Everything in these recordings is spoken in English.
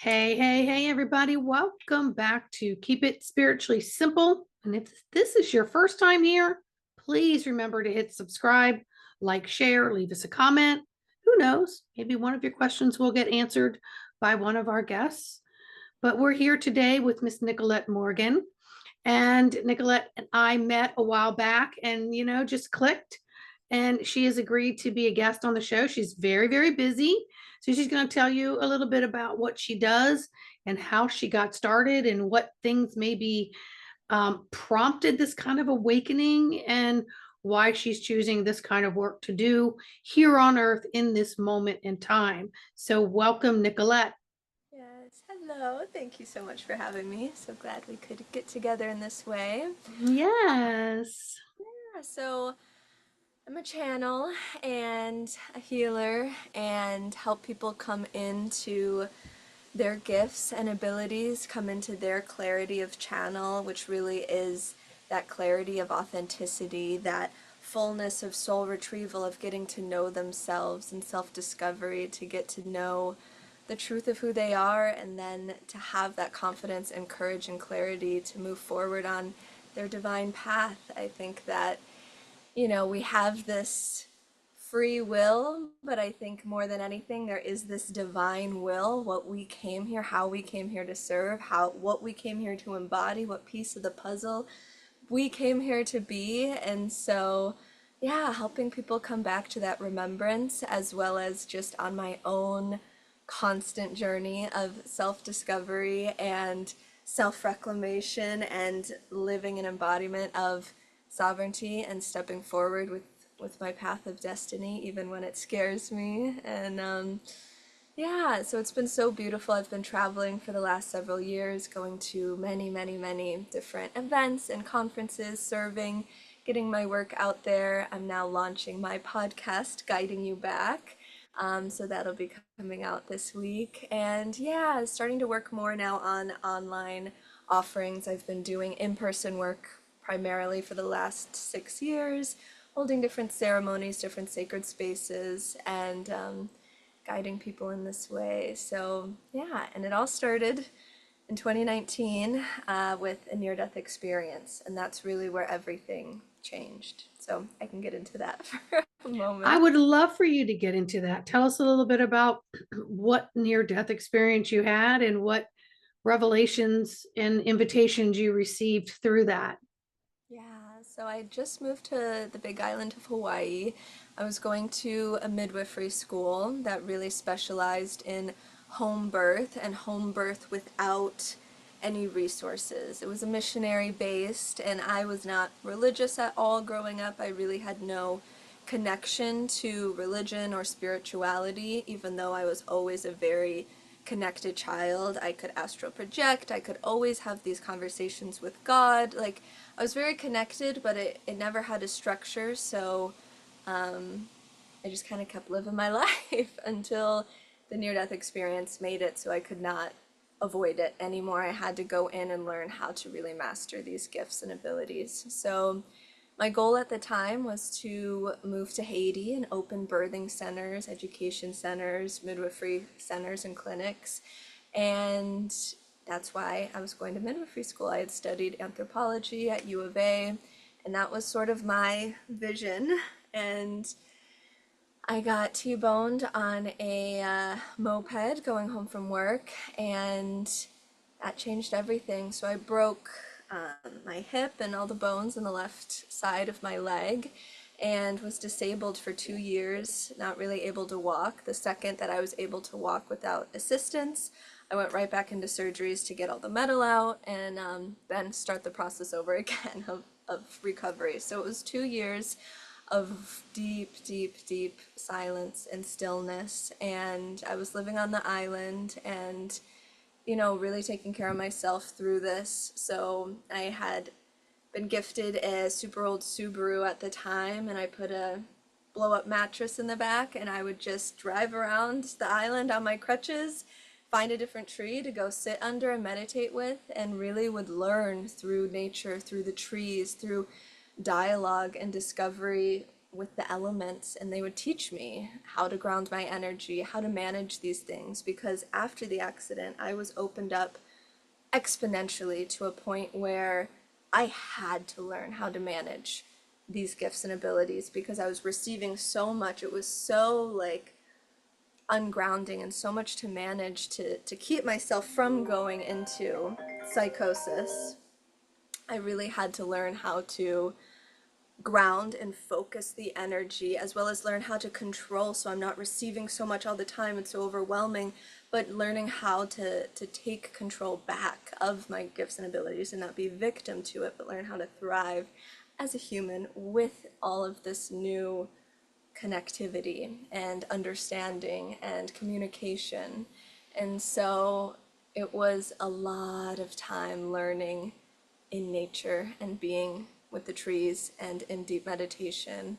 Hey, hey, hey, everybody. Welcome back to Keep It Spiritually Simple. And if this is your first time here, please remember to hit subscribe, like, share, leave us a comment. Who knows? Maybe one of your questions will get answered by one of our guests. But we're here today with Miss Nicolette Morgan. And Nicolette and I met a while back and, just clicked. And she has agreed to be a guest on the show. She's very, very busy. So she's going to tell you a little bit about what she does and how she got started and what things maybe prompted this kind of awakening and why she's choosing this kind of work to do here on earth in this moment in time. So welcome, Nicolette. Yes, hello. Thank you so much for having me. So glad we could get together in this way. Yes. Yeah, so I'm a channel and a healer and help people come into their gifts and abilities, come into their clarity of channel, which really is that clarity of authenticity, that fullness of soul retrieval, of getting to know themselves and self-discovery, to get to know the truth of who they are, and then to have that confidence and courage and clarity to move forward on their divine path. I think that, we have this free will, but I think more than anything, there is this divine will, what we came here, how we came here to serve, what we came here to embody, what piece of the puzzle we came here to be. And so, yeah, helping people come back to that remembrance, as well as just on my own constant journey of self-discovery and self-reclamation and living an embodiment of sovereignty and stepping forward with my path of destiny, even when it scares me. And yeah, so it's been so beautiful. I've been traveling for the last several years, going to many, many, many different events and conferences, serving, getting my work out there. I'm now launching my podcast, Guiding You Back. So that'll be coming out this week. And yeah, starting to work more now on online offerings. I've been doing in-person work primarily for the last 6 years, holding different ceremonies, different sacred spaces, and guiding people in this way. So yeah, and it all started in 2019 with a near-death experience, and that's really where everything changed. So I can get into that for a I moment. would love for you to get into that. Tell us a little bit about what near death experience you had and what revelations and invitations you received through that. Yeah, so I just moved to the Big Island of Hawaii. I was going to a midwifery school that really specialized in home birth and home birth without any resources. It was a missionary based, and I was not religious at all growing up. I really had no connection to religion or spirituality, even though I was always a very connected child. I could astral project, I could always have these conversations with God. Like, I was very connected, but it never had a structure, so I just kind of kept living my life until the near-death experience made it so I could not avoid it anymore. I had to go in and learn how to really master these gifts and abilities. So my goal at the time was to move to Haiti and open birthing centers, education centers, midwifery centers, and clinics. And that's why I was going to midwifery school. I had studied anthropology at U of A, and that was sort of my vision. And I got T-boned on a moped going home from work, and that changed everything. So I broke my hip and all the bones in the left side of my leg and was disabled for 2 years, not really able to walk. The second that I was able to walk without assistance, I went right back into surgeries to get all the metal out and then start the process over again of recovery. So it was 2 years of deep, deep, deep silence and stillness. And I was living on the island and, really taking care of myself through this. So I had been gifted a super old Subaru at the time, and I put a blow up mattress in the back, and I would just drive around the island on my crutches, find a different tree to go sit under and meditate with, and really would learn through nature, through the trees, through dialogue and discovery with the elements, and they would teach me how to ground my energy, how to manage these things, because after the accident, I was opened up exponentially to a point where I had to learn how to manage these gifts and abilities because I was receiving so much. It was so like ungrounding and so much to manage to keep myself from going into psychosis. I really had to learn how to ground and focus the energy, as well as learn how to control so I'm not receiving so much all the time. It's so overwhelming, but learning how to take control back of my gifts and abilities and not be victim to it, but learn how to thrive as a human with all of this new connectivity and understanding and communication. And so it was a lot of time learning in nature and being with the trees and in deep meditation.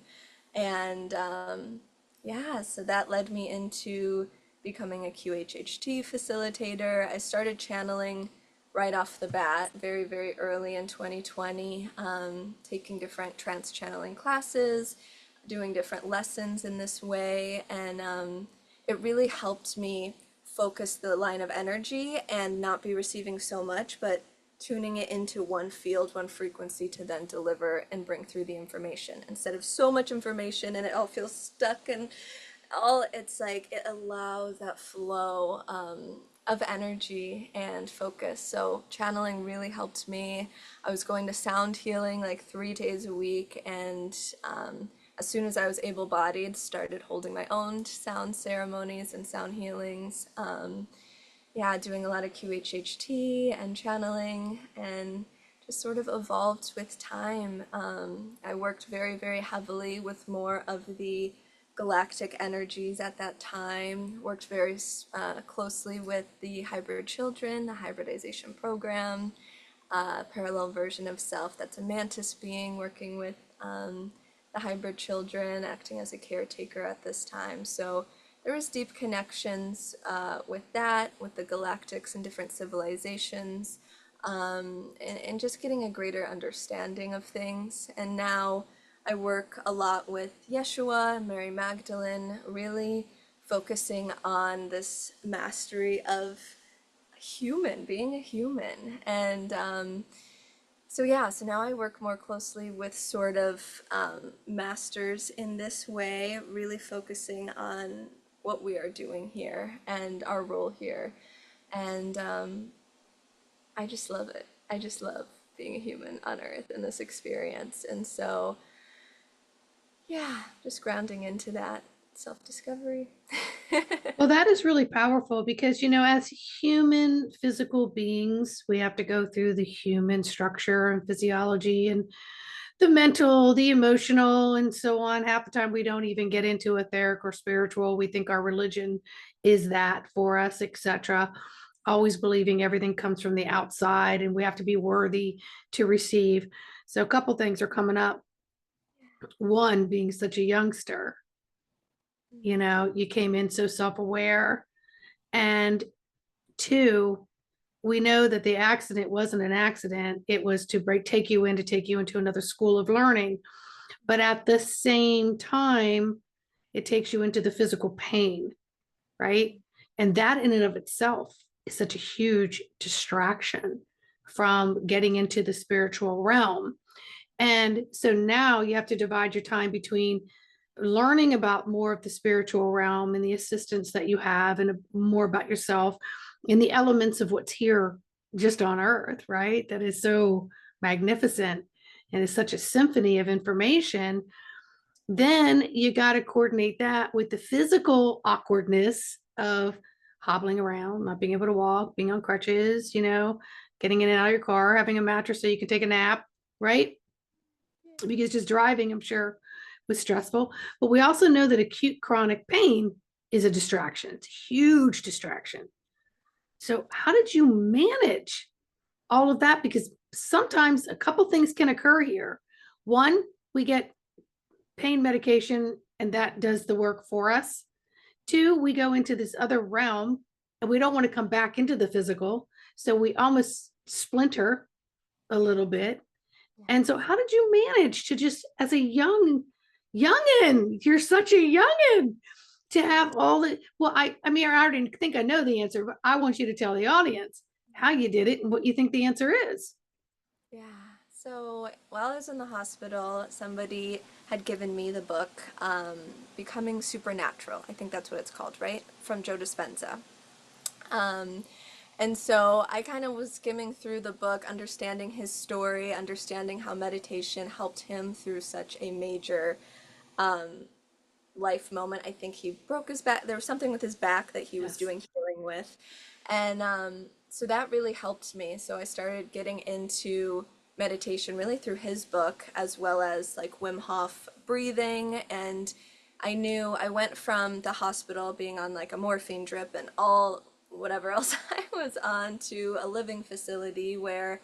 And yeah, so that led me into becoming a QHHT facilitator. I started channeling right off the bat, very, very early in 2020, taking different trance channeling classes, doing different lessons in this way. And it really helped me focus the line of energy and not be receiving so much, but tuning it into one field, one frequency to then deliver and bring through the information instead of so much information and it all feels stuck and all. It's like it allows that flow of energy and focus. So channeling really helped me. I was going to sound healing like 3 days a week, and as soon as I was able-bodied, started holding my own sound ceremonies and sound healings. Yeah, doing a lot of QHHT and channeling, and just sort of evolved with time. I worked very, very heavily with more of the galactic energies at that time, worked very closely with the hybrid children, the hybridization program, parallel version of self that's a mantis being, working with the hybrid children, acting as a caretaker at this time. So there was deep connections with that, with the galactics and different civilizations, and just getting a greater understanding of things. And now I work a lot with Yeshua, Mary Magdalene, really focusing on this mastery of human, being a human. And so yeah, so now I work more closely with sort of masters in this way, really focusing on what we are doing here and our role here. And I just love it. I just love being a human on Earth in this experience. And so, yeah, just grounding into that self-discovery. Well, that is really powerful because, as human physical beings, we have to go through the human structure and physiology and the mental, the emotional, and so on. Half the time, we don't even get into etheric or spiritual. We think our religion is that for us, etc. Always believing everything comes from the outside and we have to be worthy to receive. So, a couple things are coming up. One, being such a youngster, you came in so self-aware. And two, we know that the accident wasn't an accident. It was to take you into another school of learning. But at the same time, it takes you into the physical pain, right? And that in and of itself is such a huge distraction from getting into the spiritual realm. And so now you have to divide your time between learning about more of the spiritual realm and the assistance that you have and more about yourself and the elements of what's here just on Earth, right? That is so magnificent and is such a symphony of information. Then you got to coordinate that with the physical awkwardness of hobbling around, not being able to walk, being on crutches, getting in and out of your car, having a mattress so you can take a nap, right? Because just driving, I'm sure, was stressful. But we also know that acute chronic pain is a distraction. It's a huge distraction. So how did you manage all of that? Because sometimes a couple things can occur here. One, we get pain medication and that does the work for us. Two, we go into this other realm and we don't want to come back into the physical. So we almost splinter a little bit. And so how did you manage to just, as a young youngin, you're such a youngin to have all the, well, I mean, I already think I know the answer, but I want you to tell the audience how you did it and what you think the answer is. Yeah. So while I was in the hospital, somebody had given me the book, Becoming Supernatural. I think that's what it's called, right? From Joe Dispenza. Um, and so I kind of was skimming through the book, understanding his story, understanding how meditation helped him through such a major life moment. I think he broke his back. There was something with his back that he was Yes. doing healing with. And so that really helped me. So I started getting into meditation really through his book, as well as like Wim Hof breathing. And I knew I went from the hospital being on like a morphine drip and all whatever else I was on to a living facility where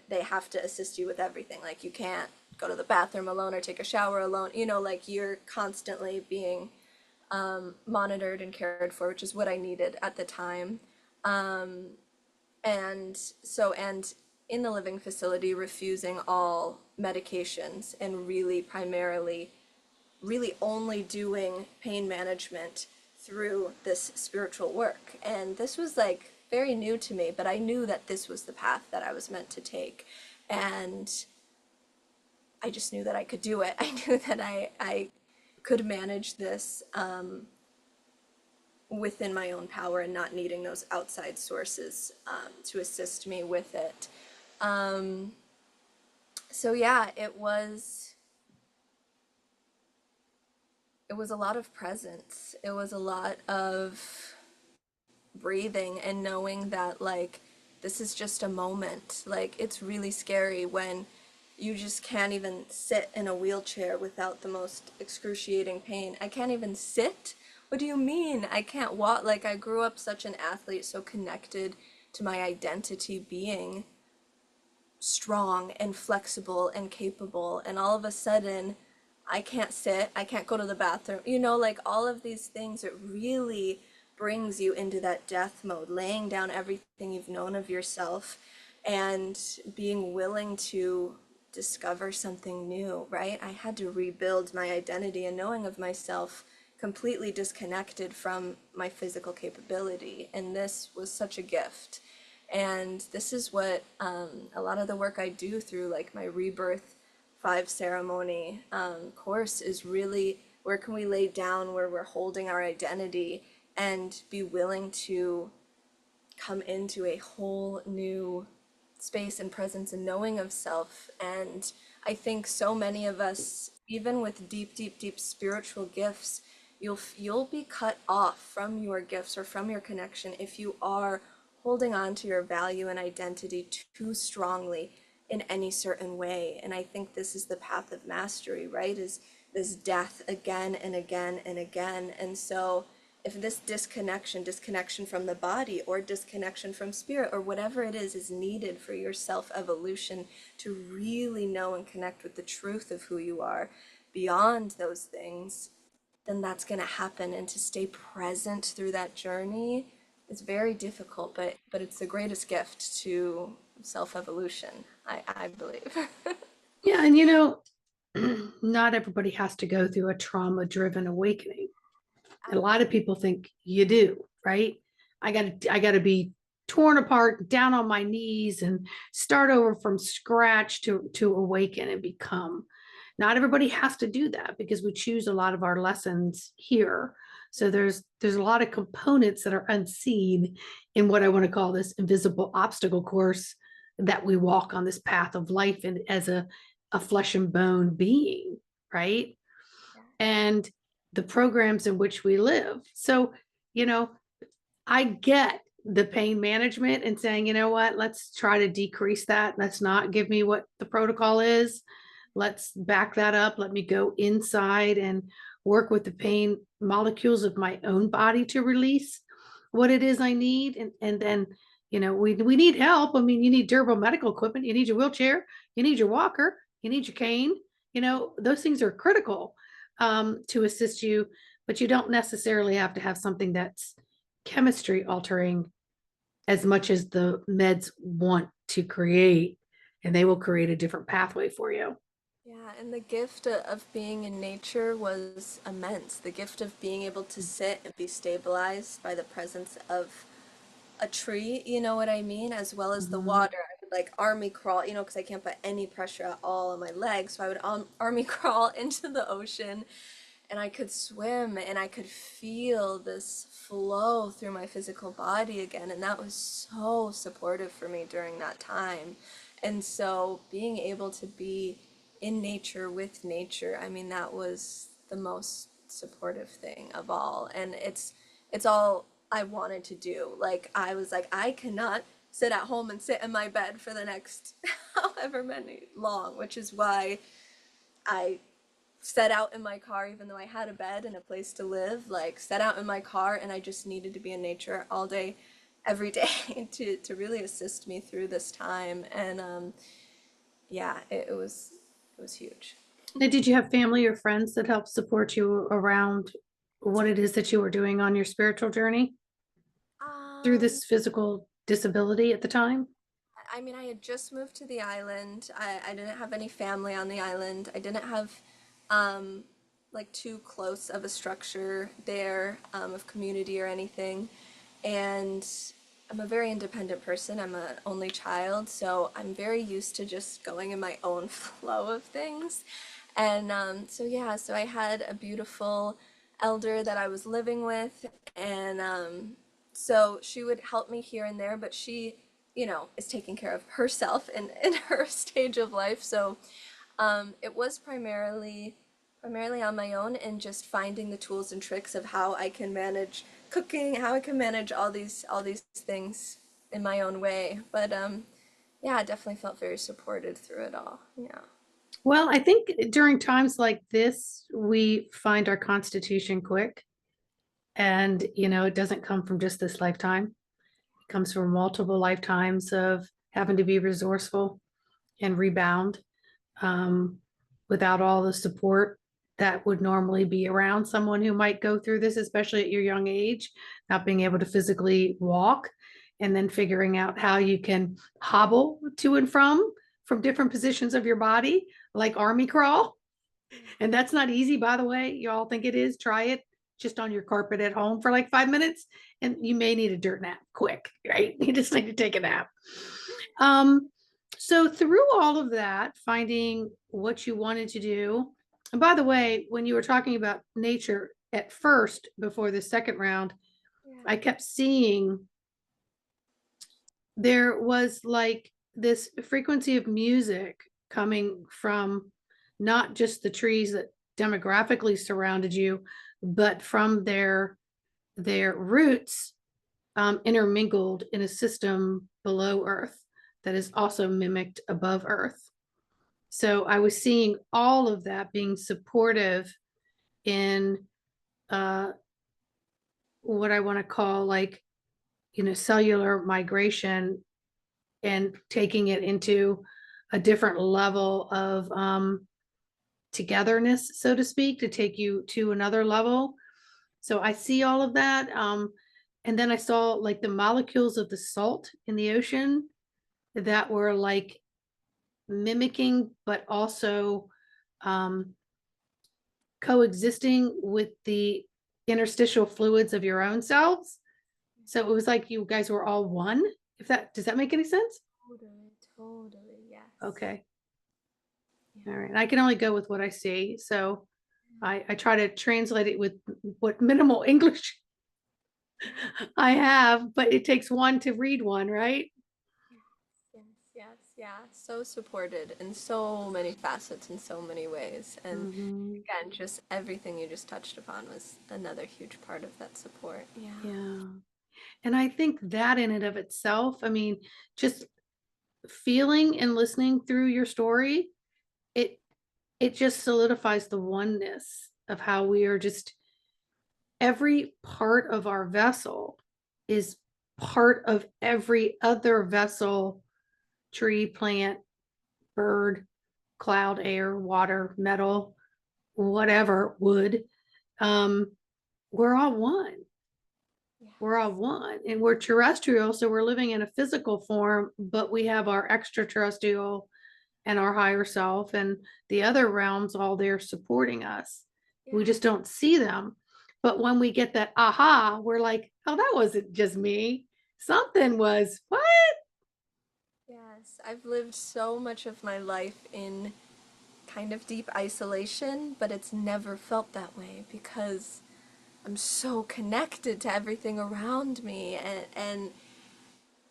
they have to assist you with everything. Like you can't go to the bathroom alone or take a shower alone. You know, like you're constantly being monitored and cared for, which is what I needed at the time. And in the living facility, refusing all medications and really primarily, really only doing pain management through this spiritual work. And this was like very new to me, but I knew that this was the path that I was meant to take. And I just knew that I could do it. I knew that I could manage this within my own power and not needing those outside sources to assist me with it. Um, so yeah, it was a lot of presence. It was a lot of breathing and knowing that like this is just a moment. Like it's really scary when you just can't even sit in a wheelchair without the most excruciating pain. I can't even sit. What do you mean? I can't walk. Like I grew up such an athlete, so connected to my identity being strong and flexible and capable, and all of a sudden I can't sit, I can't go to the bathroom, like all of these things. It really brings you into that death mode, laying down everything you've known of yourself and being willing to discover something new, right? I had to rebuild my identity and knowing of myself completely disconnected from my physical capability, and this was such a gift. And this is what a lot of the work I do through like my rebirth 5 ceremony course is really where can we lay down where we're holding our identity and be willing to come into a whole new space and presence and knowing of self. And I think so many of us, even with deep, deep, deep spiritual gifts, you'll be cut off from your gifts or from your connection if you are holding on to your value and identity too strongly in any certain way. And I think this is the path of mastery, right? Is this death again and again and again. And so if this disconnection from the body or disconnection from spirit or whatever it is needed for your self-evolution to really know and connect with the truth of who you are beyond those things, then that's going to happen. And to stay present through that journey is very difficult, but it's the greatest gift to self-evolution, I believe. Yeah. And not everybody has to go through a trauma-driven awakening. And a lot of people think you do, right? I gotta be torn apart, down on my knees, and start over from scratch to awaken and become. Not everybody has to do that because we choose a lot of our lessons here. So there's a lot of components that are unseen in what I want to call this invisible obstacle course that we walk on this path of life and as a flesh and bone being, right? And the programs in which we live. So, I get the pain management and saying, you know what, let's try to decrease that. Let's not give me what the protocol is. Let's back that up. Let me go inside and work with the pain molecules of my own body to release what it is I need. And then, we need help. I mean, you need durable medical equipment. You need your wheelchair. You need your walker. You need your cane. Those things are critical to assist you, but you don't necessarily have to have something that's chemistry altering as much as the meds want to create, and they will create a different pathway for you. Yeah, and the gift of being in nature was immense. The gift of being able to sit and be stabilized by the presence of a tree, you know what I mean, as well as the Mhm. water. I would like army crawl, you know, because I can't put any pressure at all on my legs. So I would army crawl into the ocean and I could swim and I could feel this flow through my physical body again. And that was so supportive for me during that time. And so being able to be in nature with nature, I mean, that was the most supportive thing of all. And it's all I wanted to do. Like I was like, I cannot sit at home and sit in my bed for the next however many long, which is why I set out in my car, even though I had a bed and a place to live, like set out in my car and I just needed to be in nature all day, every day to really assist me through this time. And yeah, it was huge. Now, did you have family or friends that helped support you around what it is that you were doing on your spiritual journey through Um, this physical disability at the time? I mean, I had just moved to the island. I didn't have any family on the island. I didn't have um, like too close of a structure there of community or anything. And I'm a very independent person. I'm an only child, so I'm very used to just going in my own flow of things. And so yeah, so I had a beautiful elder that I was living with, and so she would help me here and there, but she, you know, is taking care of herself in her stage of life. So it was primarily on my own and just finding the tools and tricks of how I can manage cooking, how I can manage all these things in my own way. But yeah, I definitely felt very supported through it all. Yeah. Well, I think during times like this, we find our constitution quick. And, it doesn't come from just this lifetime. It comes from multiple lifetimes of having to be resourceful and rebound um, without all the support that would normally be around someone who might go through this, especially at your young age, not being able to physically walk, and then figuring out how you can hobble to and from different positions of your body, like army crawl. And that's not easy, by the way. You all think it is. Try it just on your carpet at home for like 5 minutes, and you may need a dirt nap quick, right? You just need to take a nap. Um, so through all of that, finding what you wanted to do. And by the way, when you were talking about nature at first, before the second round, Yeah. I kept seeing there was like this frequency of music coming from not just the trees that demographically surrounded you, but from their roots intermingled in a system below Earth that is also mimicked above Earth. So I was seeing all of that being supportive in uh, what I want to call like, cellular migration and taking it into a different level of togetherness, so to speak, to take you to another level. So I see all of that. And then I saw like the molecules of the salt in the ocean that were like mimicking, but also um, coexisting with the interstitial fluids of your own selves. So it was like you guys were all one. If that does that make any sense? Totally, totally, yes. Okay. All Yeah. right. I can only go with what I see. So I try to translate it with what minimal English I have, but it takes one to read one, right? Yes, yes, yeah. So supported in so many facets in so many ways. And Mhm. again, just everything you just touched upon was another huge part of that support. Yeah. Yeah. And I think that in and of itself, I mean, just feeling and listening through your story, it it just solidifies the oneness of how we are just every part of our vessel is part of every other vessel, tree, plant, bird, cloud, air, water, metal, whatever, wood. Um, we're all one. Yeah. We're all one. And we're terrestrial, so we're living in a physical form, but we have our extraterrestrial and our higher self and the other realms all there supporting us. We Yeah. just don't see them. But when we get that aha, we're like, oh, that wasn't just me. Something was, what? Yes, I've lived so much of my life in kind of deep isolation, but it's never felt that way because I'm so connected to everything around me,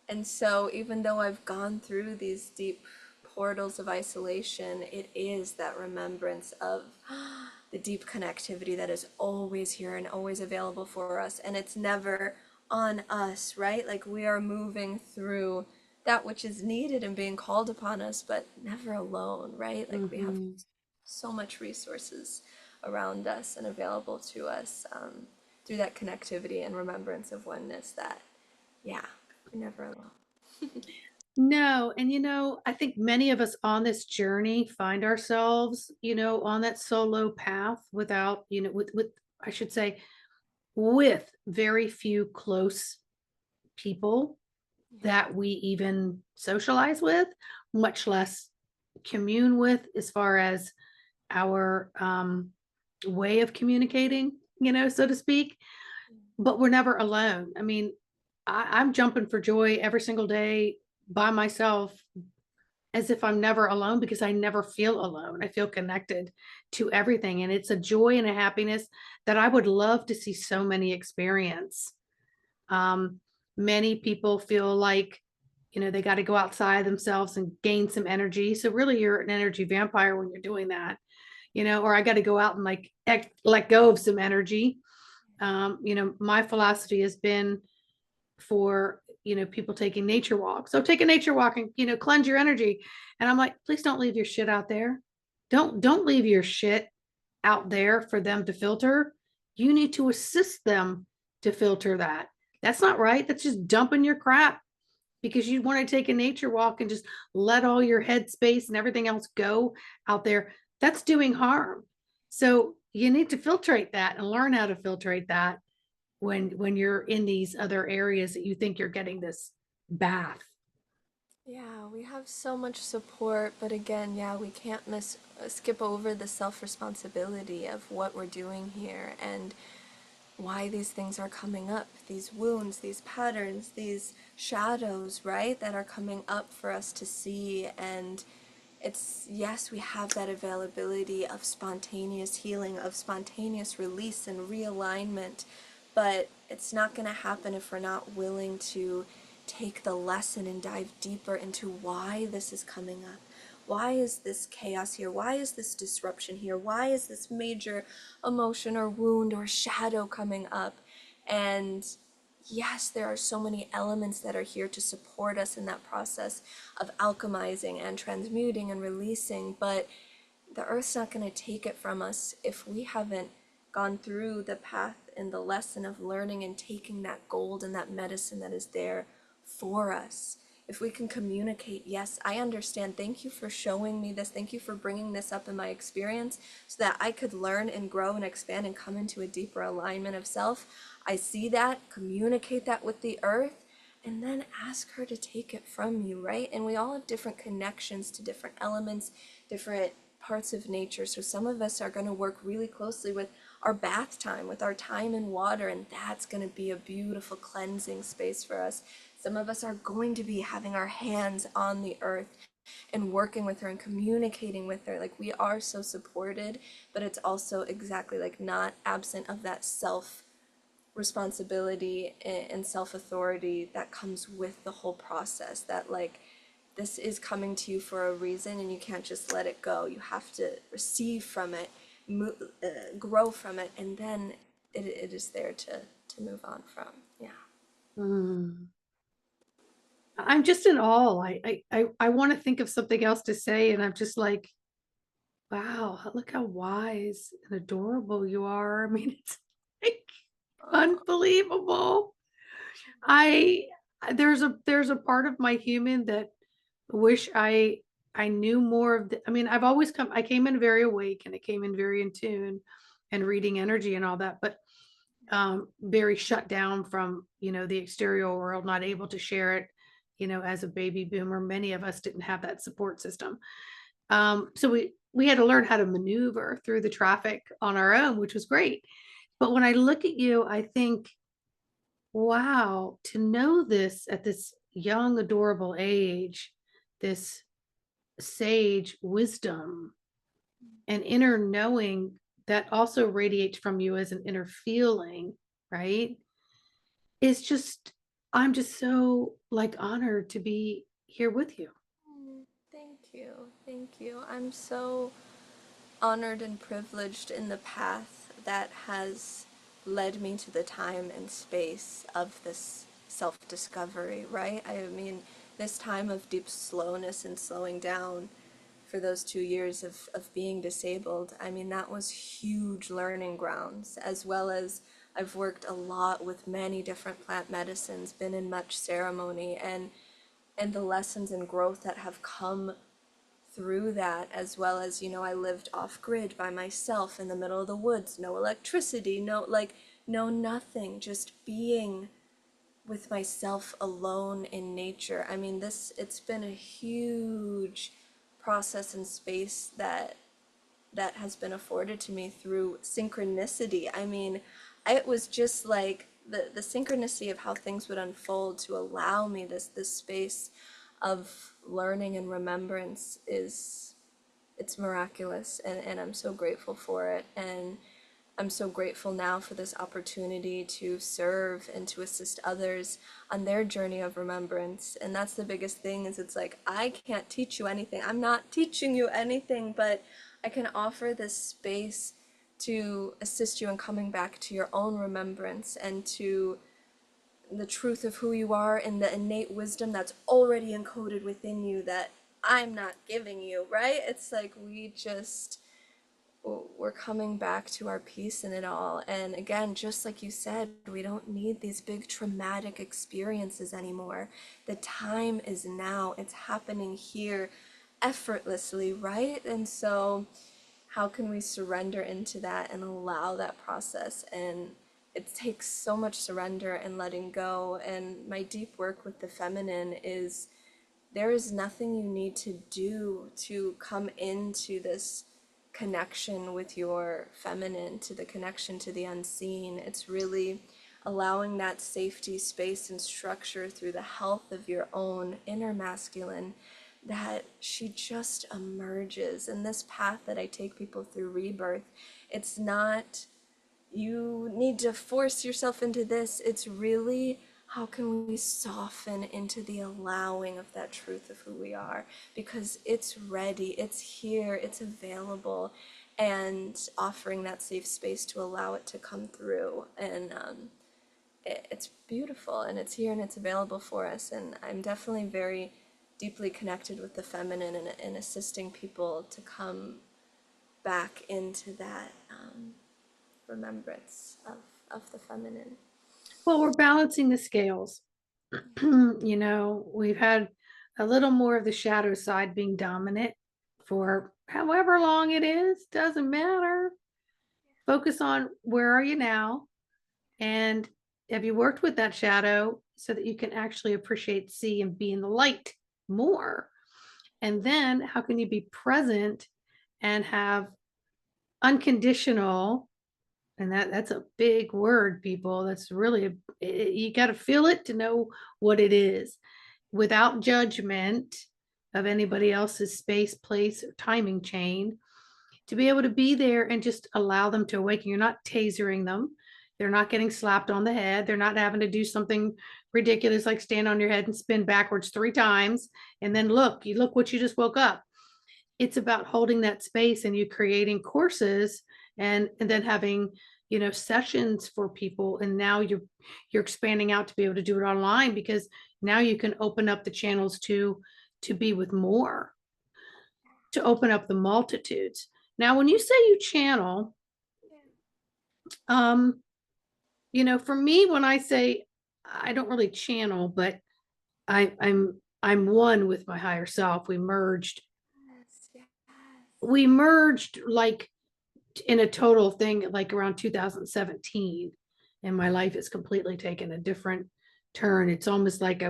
and so even though I've gone through these deep portals of isolation, it is that remembrance of the deep connectivity that is always here and always available for us, and it's never on us, right? Like we are moving through that which is needed and being called upon us, but never alone, right? Like we have Mhm. so much resources around us and available to us through that connectivity and remembrance of oneness that, yeah, we're never alone. No, and I think many of us on this journey find ourselves, on that solo path without, with I should say, with very few close people Yeah. that we even socialize with, much less commune with as far as our way of communicating, so to speak. But we're never alone. I mean, I'm jumping for joy every single day by myself as if I'm never alone because I never feel alone. I feel connected to everything. And it's a joy and a happiness that I would love to see so many experience. Um, Many people feel like, they got to go outside themselves and gain some energy. So really you're an energy vampire when you're doing that, or I got to go out and like let go of some energy. My philosophy has been for people taking nature walks. So take a nature walk and cleanse your energy. And I'm like, please don't leave your shit out there. Don't leave your shit out there for them to filter. You need to assist them to filter that. That's not right. That's just dumping your crap because you want to take a nature walk and just let all your head space and everything else go out there. That's doing harm. So you need to filtrate that and learn how to filtrate that when you're in these other areas that you think you're getting this bath. Yeah, we have so much support, but again, yeah, we can't skip over the self-responsibility of what we're doing here and why these things are coming up, these wounds, these patterns, these shadows, right, that are coming up for us to see. And it's, yes, we have that availability of spontaneous healing, of spontaneous release and realignment, but it's not going to happen if we're not willing to take the lesson and dive deeper into why this is coming up. Why is this chaos here? Why is this disruption here? Why is this major emotion or wound or shadow coming up? And yes, there are so many elements that are here to support us in that process of alchemizing and transmuting and releasing, but the earth's not going to take it from us if we haven't gone through the path and the lesson of learning and taking that gold and that medicine that is there for us. If we can communicate, yes, I understand. Thank you for showing me this. Thank you for bringing this up in my experience so that I could learn and grow and expand and come into a deeper alignment of self. I see that, communicate that with the earth, and then ask her to take it from you, right? And we all have different connections to different elements, different parts of nature. So some of us are going to work really closely with our bath time, with our time in water, and that's going to be a beautiful cleansing space for us. Some of us are going to be having our hands on the earth and working with her and communicating with her. Like we are so supported, but it's also exactly like not absent of that self responsibility and self authority that comes with the whole process. That like this is coming to you for a reason and you can't just let it go. You have to receive from it, grow from it, and then it is there to move on from. Yeah. Mm. I'm just in awe. I want to think of something else to say, and I'm just like, wow, look how wise and adorable you are. I mean, it's like Oh, unbelievable. I there's a part of my human that wish I knew more of I mean, I came in very awake and I came in very in tune and reading energy and all that, but very shut down from, the exterior world, not able to share it, as a baby boomer. Many of us didn't have that support system. So we had to learn how to maneuver through the traffic on our own, which was great. But when I look at you, I think, wow, to know this at this young, adorable age, this sage wisdom and inner knowing that also radiates from you as an inner feeling, right? Is just, I'm just so like honored to be here with you. Mm, thank you. Thank you. I'm so honored and privileged in the path that has led me to the time and space of this self-discovery, right? I mean, this time of deep slowness and slowing down for those 2 years of being disabled, I mean, that was huge learning grounds, as well as I've worked a lot with many different plant medicines, been in much ceremony, and the lessons and growth that have come through that, as well as, I lived off grid by myself in the middle of the woods, no electricity, no nothing, just being with myself alone in nature. I mean, it's been a huge process and space that has been afforded to me through synchronicity. I mean, it was just like the synchronicity of how things would unfold to allow me this space of learning and remembrance is it's miraculous, and I'm so grateful for it. And I'm so grateful now for this opportunity to serve and to assist others on their journey of remembrance. And that's the biggest thing is it's like I can't teach you anything. I'm not teaching you anything, but I can offer this space to assist you in coming back to your own remembrance and to the truth of who you are and the innate wisdom that's already encoded within you that I'm not giving you, right? It's like we're coming back to our peace in it all. And again, just like you said, we don't need these big traumatic experiences anymore. The time is now. It's happening here effortlessly, right? And so how can we surrender into that and allow that process? And it takes so much surrender and letting go. And my deep work with the feminine is there is nothing you need to do to come into this connection with your feminine, to the connection to the unseen. It's really allowing that safety, space, and structure through the health of your own inner masculine that she just emerges. And this path that I take people through rebirth, it's not you need to force yourself into this. It's really how can we soften into the allowing of that truth of who we are? Because it's ready, it's here, it's available, and offering that safe space to allow it to come through. And it's beautiful, and it's here, and it's available for us. And I'm definitely very deeply connected with the feminine and assisting people to come back into that remembrance of the feminine. Well, we're balancing the scales. We've had a little more of the shadow side being dominant for however long it is, doesn't matter. Focus on where are you now, and have you worked with that shadow so that you can actually appreciate, see, and be in the light more? And then how can you be present and have unconditional, and that's a big word, people. That's really you got to feel it to know what it is, without judgment of anybody else's space, place, or timing chain, to be able to be there and just allow them to awaken. You're not tasering them. They're not getting slapped on the head. They're not having to do something ridiculous like stand on your head and spin backwards 3 times and then you look what you just woke up. It's about holding that space, and you creating courses and then having sessions for people. And now you're expanding out to be able to do it online, because now you can open up the channels to be with more, to open up the multitudes. Now when you say you channel, um for me, when I say I don't really channel, but I'm one with my higher self. Yes, yes. We merged like in a total thing like around 2017, and my life has completely taken a different turn. It's almost like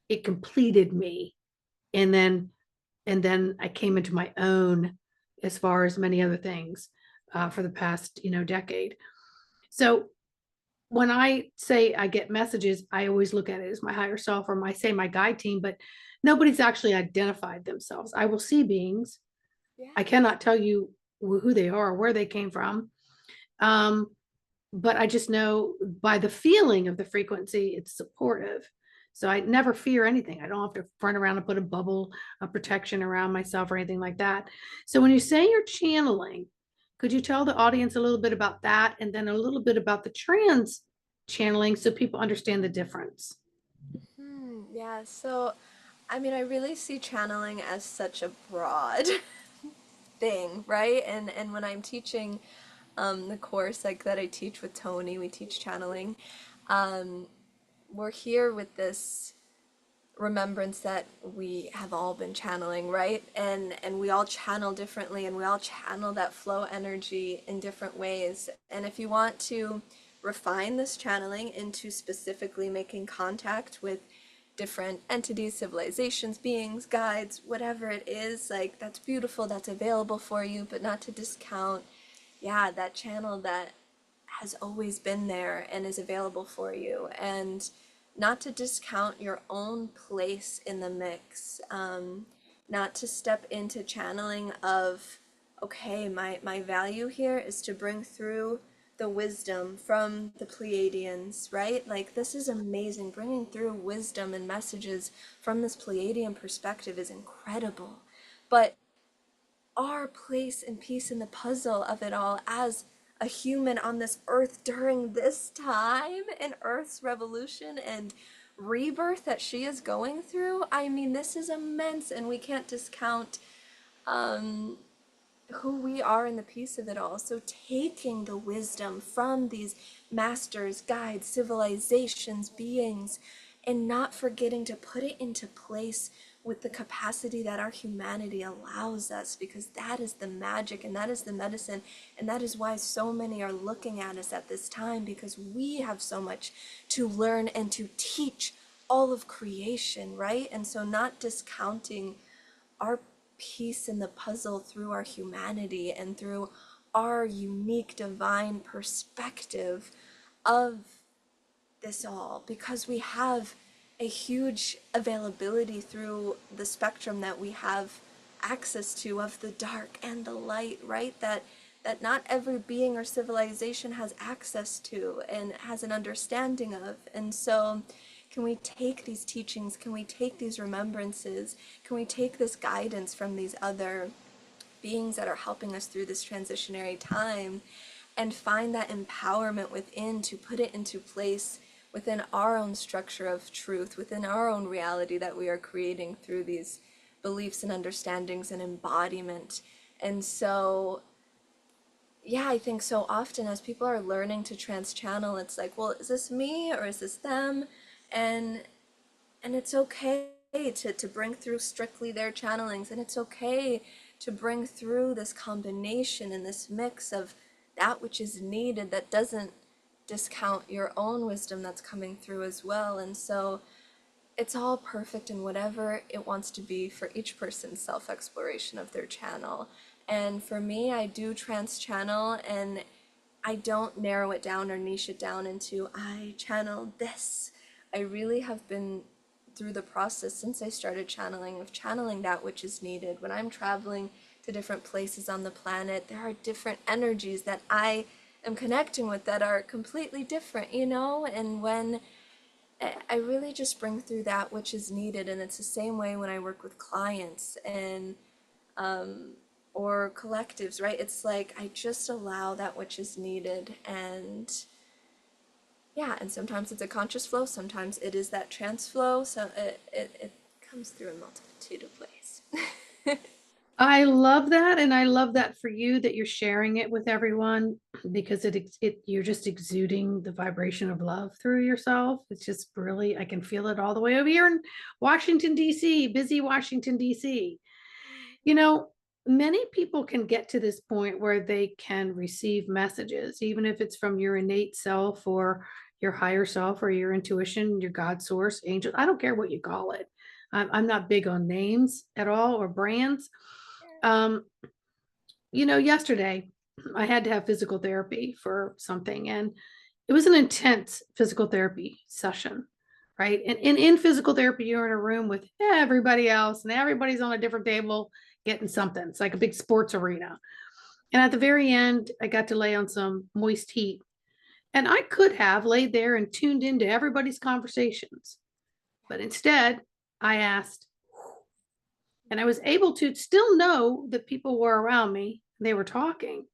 it completed me, and then And then I came into my own as far as many other things for the past, decade. So when I say I get messages, I always look at it as my higher self, or my guide team, but nobody's actually identified themselves. I will see beings. Yeah. I cannot tell you who they are, where they came from. Um, but I just know by the feeling of the frequency, it's supportive. So I never fear anything. I don't have to run around and put a bubble of protection around myself or anything like that. So when you say you're channeling, could you tell the audience a little bit about that, and then a little bit about the trans channeling so people understand the difference? Yeah, so I mean, I really see channeling as such a broad thing, right? And when I'm teaching the course like that I teach with Tony, we teach channeling. Um, we're here with this remembrance that we have all been channeling, right? And we all channel differently, and we all channel that flow energy in different ways. And if you want to refine this channeling into specifically making contact with different entities, civilizations, beings, guides, whatever it is, like that's beautiful, that's available for you, but not to discount, yeah, that channel that has always been there and is available for you. And not to discount your own place in the mix, not to step into channeling of, okay, my value here is to bring through the wisdom from the Pleiadians, right? Like, this is amazing. Bringing through wisdom and messages from this Pleiadian perspective is incredible. But our place and piece in the puzzle of it all as a human on this earth during this time in Earth's revolution and rebirth that she is going through, I mean, this is immense, and we can't discount um, who we are in the piece of it all. So taking the wisdom from these masters, guides, civilizations, beings, and not forgetting to put it into place with the capacity that our humanity allows us, because that is the magic and that is the medicine, and that is why so many are looking at us at this time, because we have so much to learn and to teach all of creation, right? And so not discounting our piece in the puzzle through our humanity and through our unique divine perspective of this all, because we have a huge availability through the spectrum that we have access to of the dark and the light, right? That not every being or civilization has access to and has an understanding of. And so can we take these teachings, can we take these remembrances, can we take this guidance from these other beings that are helping us through this transitionary time and find that empowerment within to put it into place within our own structure of truth, within our own reality that we are creating through these beliefs and understandings and embodiment. And so, yeah, I think so often as people are learning to trans channel, it's like, well, is this me or is this them? And it's okay to bring through strictly their channelings, and it's okay to bring through this combination and this mix of that which is needed that doesn't discount your own wisdom that's coming through as well. And so it's all perfect in whatever it wants to be for each person's self-exploration of their channel. And for me, I do trans channel, and I don't narrow it down or niche it down into I channel this. I really have been through the process since I started channeling of channeling that which is needed. When I'm traveling to different places on the planet, there are different energies that I am connecting with that are completely different, you know? And when I really just bring through that which is needed, and it's the same way when I work with clients and or collectives, right? It's like I just allow that which is needed, and yeah, and sometimes it's a conscious flow, sometimes it is that trance flow, so it comes through in multitude of ways. I love that, and I love that for you that you're sharing it with everyone, because it you're just exuding the vibration of love through yourself. It's just really, I can feel it all the way over here in Washington D.C., busy Washington D.C. You know, many people can get to this point where they can receive messages, even if it's from your innate self or your higher self or your intuition, your God source, angel. I don't care what you call it. I'm not big on names at all or brands. Um, yesterday I had to have physical therapy for something, and it was an intense physical therapy session, right? And in physical therapy, you're in a room with everybody else, and everybody's on a different table getting something. It's like a big sports arena. And at the very end, I got to lay on some moist heat. And I could have laid there and tuned into everybody's conversations. But instead, I asked, and I was able to still know that people were around me. They were talking,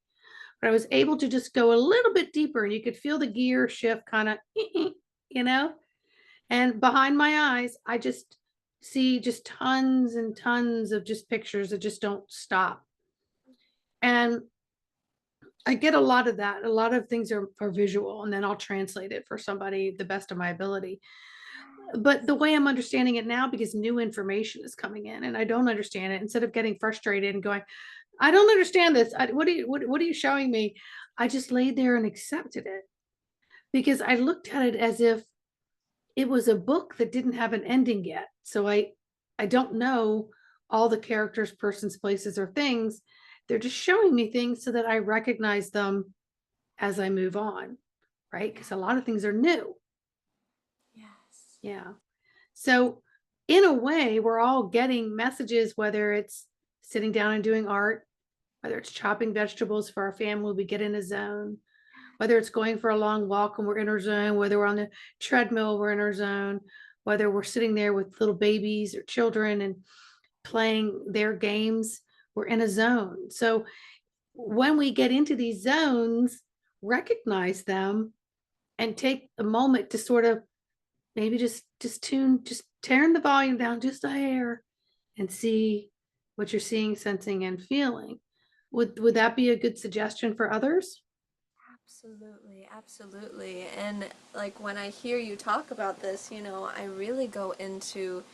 but I was able to just go a little bit deeper, and you could feel the gear shift kind of, you know, and behind my eyes, I just see just tons and tons of just pictures that just don't stop. And I get a lot of that. A lot of things are visual, and then I'll translate it for somebody the best of my ability. But the way I'm understanding it now, because new information is coming in and I don't understand it, instead of getting frustrated and going, I don't understand this. What are you showing me? I just laid there and accepted it, because I looked at it as if it was a book that didn't have an ending yet. So I don't know all the characters, persons, places, or things. They're just showing me things so that I recognize them as I move on, right? Because a lot of things are new. Yes. Yeah. So, in a way, we're all getting messages, whether it's sitting down and doing art, whether it's chopping vegetables for our family, we get in a zone, whether it's going for a long walk and we're in our zone, whether we're on the treadmill, we're in our zone, whether we're sitting there with little babies or children and playing their games, we're in a zone. So, when we get into these zones, recognize them and take a moment to sort of maybe just turn the volume down just a hair and see what you're seeing, sensing, and feeling. Would that be a good suggestion for others? Absolutely, absolutely. And like when I hear you talk about this, I really go into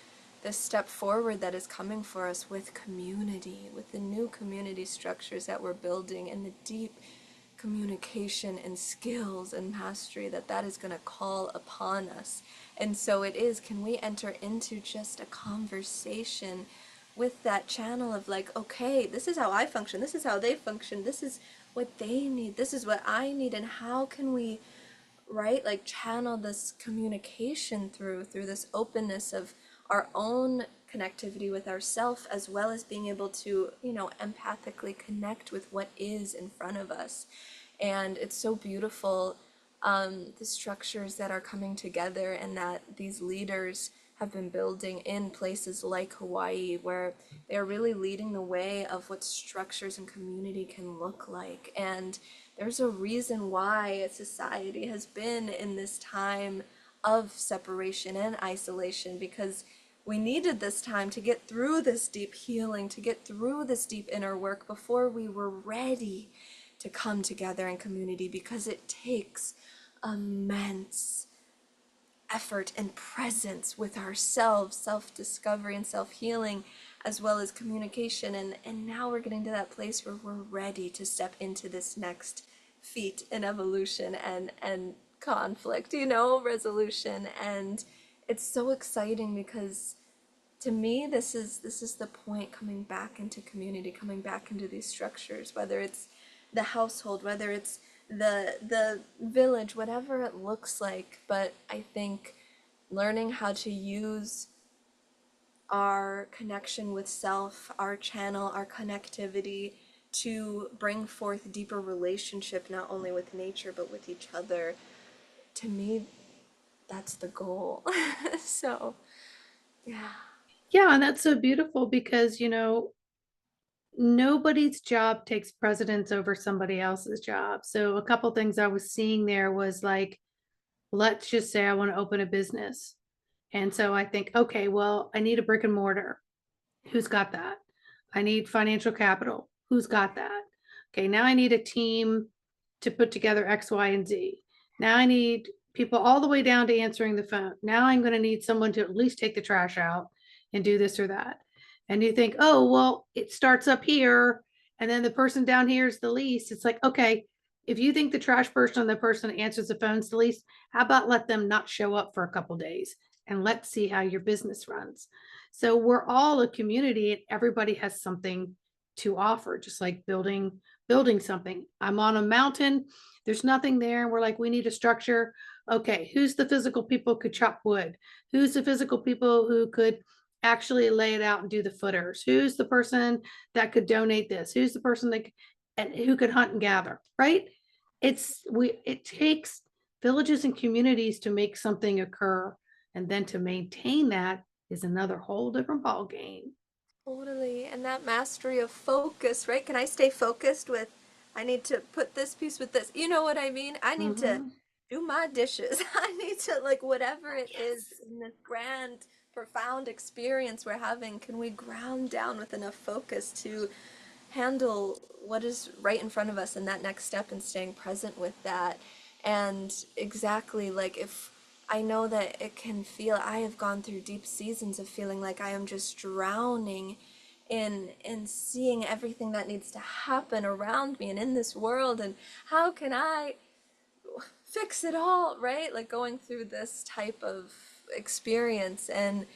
this step forward that is coming for us with community, with the new community structures that we're building, and the deep communication and skills and mastery that is going to call upon us. And so it is, can we enter into just a conversation with that channel of like, okay, this is how I function, this is how they function, this is what they need, this is what I need, and how can we, right, like channel this communication through this openness of our own connectivity with ourself, as well as being able to, empathically connect with what is in front of us. And it's so beautiful, the structures that are coming together and that these leaders have been building in places like Hawaii, where they're really leading the way of what structures and community can look like. And there's a reason why society has been in this time of separation and isolation, because we needed this time to get through this deep healing, to get through this deep inner work before we were ready to come together in community, because it takes immense effort and presence with ourselves, self-discovery and self-healing, as well as communication. And now we're getting to that place where we're ready to step into this next feat in evolution and conflict, resolution. And it's so exciting because to me this is the point, coming back into community, coming back into these structures, whether it's the household, whether it's the village, whatever it looks like. But I think learning how to use our connection with self, our channel, our connectivity to bring forth deeper relationship, not only with nature but with each other, to me that's the goal. So yeah. Yeah, and that's so beautiful because nobody's job takes precedence over somebody else's job. So a couple things I was seeing there was like, let's just say I want to open a business. And so I think, okay, well, I need a brick and mortar. Who's got that? I need financial capital. Who's got that? Okay, now I need a team to put together X, Y, and Z. Now I need people all the way down to answering the phone. Now I'm going to need someone to at least take the trash out and do this or that. And you think, oh, well, it starts up here and then the person down here is the least. It's like, okay, if you think the trash person and the person that answers the phone is the least, how about let them not show up for a couple days and let's see how your business runs. So we're all a community and everybody has something to offer, just like building something. I'm on a mountain, there's nothing there, and we're like, we need a structure. Okay, who's the physical people who could chop wood? Who's the physical people who could actually lay it out and do the footers? Who's the person that could donate this? Who's the person that and who could hunt and gather, right? It takes villages and communities to make something occur, and then to maintain that is another whole different ball game. Totally. And that mastery of focus, right? Can I stay focused with, I need to put this piece with this. You know what I mean? I need to Mhm. do my dishes. I need to, like, whatever it is Yes. in this grand, profound experience we're having, can we ground down with enough focus to handle what is right in front of us in that next step and staying present with that? And exactly, like, if I know that it can feel, I have gone through deep seasons of feeling like I am just drowning in seeing everything that needs to happen around me and in this world, and how can I fix it all, right? Like going through this type of experience. And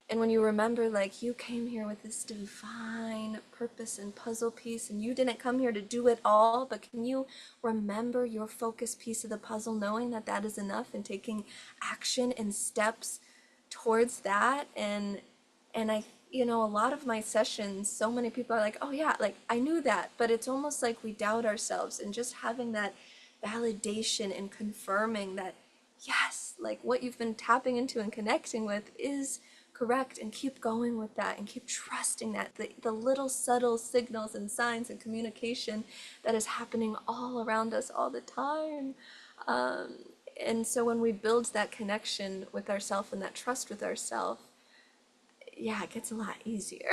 when you remember, like, you came here with this divine purpose and puzzle piece, and you didn't come here to do it all, but can you remember your focus piece of the puzzle, knowing that that is enough, and taking action and steps towards that? And a lot of my sessions, so many people are like, oh yeah, like I knew that, but it's almost like we doubt ourselves, and just having that validation and confirming that, yes, like what you've been tapping into and connecting with is correct, and keep going with that and keep trusting that the little subtle signals and signs and communication that is happening all around us all the time. Um, and so when we build that connection with ourself and that trust with ourself, yeah, it gets a lot easier.